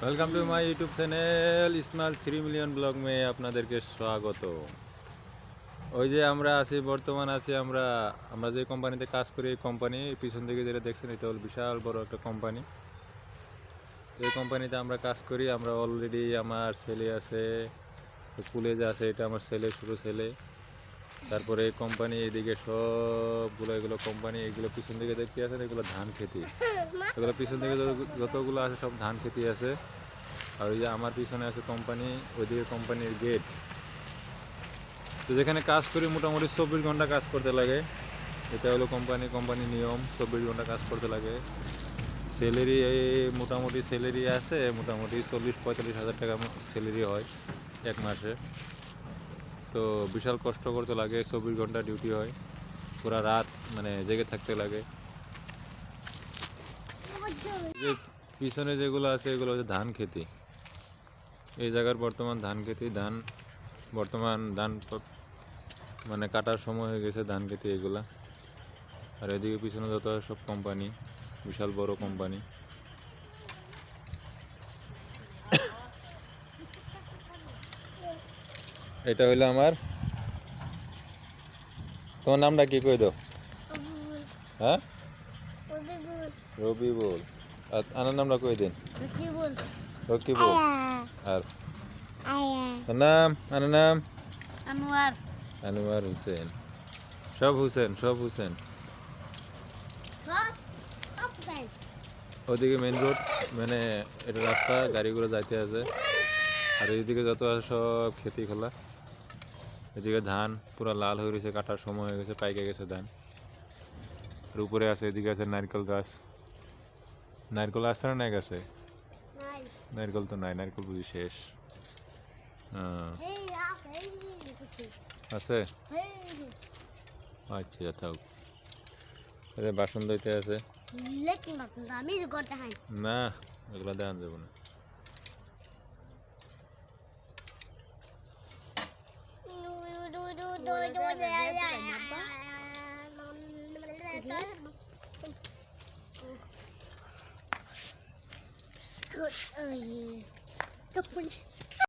Welcome to my YouTube channel smile 3 million blog में আপনাদেরকে স্বাগত। ওই যে আমরা আছি বর্তমান আছি আমরা যে কোম্পানিতে কাজ করি এই কোম্পানি পিছন দিকে যেটা দেখছেন এটা হলো বিশাল বড় একটা কোম্পানি। এই কোম্পানিতে আমরা কাজ করি। আমরা অলরেডি আমার ছেলে আছে, কলেজ আছে, এটা আমার ছেলে, ছোট ছেলে। তারপরে এই কোম্পানি এইদিকে সবগুলো এগুলো কোম্পানি, এগুলো পিছন দিকে দেখতে আছেন এগুলো ধান খেতি। এগুলো পিছন দিকে যতগুলো আছে সব ধান খেতি আছে। আর ওই যে আমার পিছনে আছে কোম্পানি, ওইদিকে কোম্পানির গেট। তো যেখানে কাজ করি মোটামুটি 24 ঘন্টা কাজ করতে লাগে। এটা হলো কোম্পানি নিয়ম, 24 ঘন্টা কাজ করতে লাগে। স্যালারি মোটামুটি স্যালারি আছে, মোটামুটি 40-45 হাজার টাকা স্যালারি হয় এক মাসে। তো বিশাল কষ্ট করতে লাগে, 24 ঘন্টা ডিউটি হয়, পুরা রাত মানে জেগে থাকতে লাগে। যে পিছনে যেগুলো আছে এগুলো হচ্ছে ধান খেতি। এই জায়গার বর্তমান ধান খেতি, বর্তমান ধান মানে কাটার সময় হয়ে গেছে ধান খেতি এগুলা। আর এদিকে পিছনে যত সব কোম্পানি, বিশাল বড় কোম্পানি। এটা হইলো আমার, তোমার নামটা কি কই দাও? হ্যাঁ, রবিবুল। আর আনার নামটা কই দিন? রকিবুল। আর নাম আনার নাম আনোয়ার হোসেন। সব হোসেন। ওদিকে মেন রোড, মানে এটা রাস্তা, গাড়িগুলো যাইতে আছে। আর এইদিকে যত আছে সব খেতি খোলা। এদিকে ধান পুরা লাল হয়ে রয়েছে, কাটার সময় হয়ে গেছে, পাইকে গেছে ধান। আর উপরে আছে, এদিকে আছে নারকেল গাছ। নারকেল আছে না নাই গাছে? নারকেল তো নাই, নারকেল বুঝি শেষ। আছে, আচ্ছা থাক। বাসন ধুইতে আছে না, এগুলো দেখান যাবো না। Good.